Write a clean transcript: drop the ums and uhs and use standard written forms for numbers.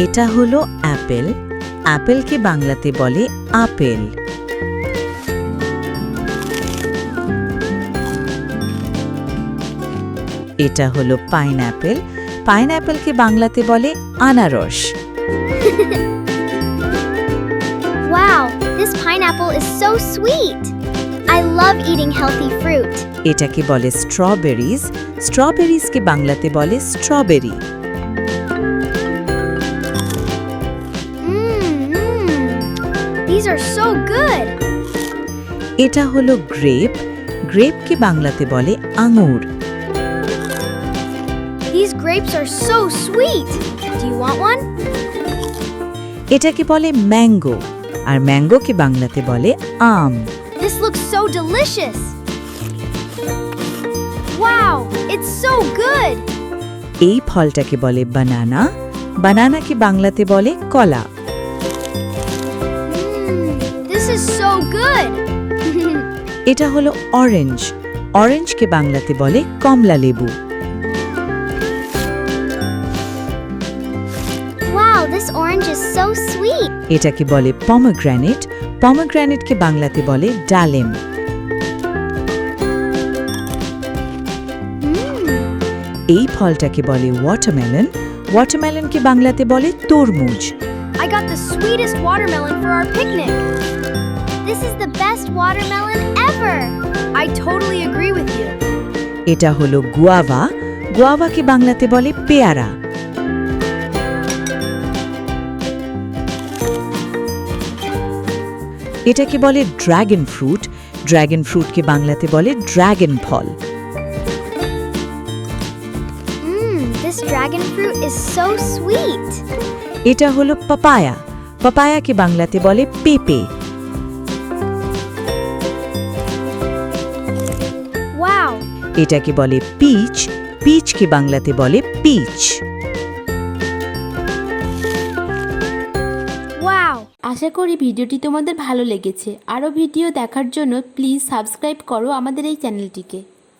এটা হলো অ্যাপেল। অ্যাপেলকে বাংলাতে বলে আপেল। এটা হলো পাইনঅ্যাপেল। পাইনঅ্যাপেলকে বাংলাতে বলে আনারস। Wow, this pineapple is so sweet. I love eating healthy fruit. এটাকে বলে স্ট্রবেরিজ। স্ট্রবেরিজকে বাংলাতে বলে strawberry. These are so good. এটা হলো গ্রেপ। গ্রেপকে বাংলাতে বলে আঙুর। These grapes are so sweet. Do you want one? এটাকে বলে ম্যাঙ্গো। আর ম্যাঙ্গোকে বাংলাতে বলে আম। This looks so delicious. Wow, it's so good. এই ফলটাকে বলে বানানা। বানানাকে বাংলাতে বলে কলা। This is so good. এটা হলো অরেঞ্জ। অরেঞ্জকে বাংলাতে বলে কমলা লেবু। Wow, this orange is so sweet. এটাকে বলে পমগ্রানেট। পমগ্রানেটকে বাংলাতে বলে ডালিম। এই ফলটাকে বলে ওয়াটারমেলন। ওয়াটারমেলনকে বাংলাতে বলে তরমুজ। I got the sweetest watermelon for our picnic. This is the best watermelon ever. I totally agree with you. এটা হলো গুয়াভা। গুয়াভাকে বাংলাতে বলে পেয়ারা। এটাকে বলে ড্রাগন ফ্রুট। ড্রাগন ফ্রুটকে বাংলাতে বলে ড্রাগন ফল। This dragon fruit is so sweet. এটা হলো পাপায়া। পাপায়াকে বাংলাতে বলে পেঁপে। Wow. এটাকে বলে পিচ। পিচকে বাংলাতে বলে পিচ। Wow. আশা করি ভিডিওটি তোমাদের ভালো লেগেছে। আরও ভিডিও দেখার জন্য প্লিজ সাবস্ক্রাইব করো আমাদের এই চ্যানেলটিকে।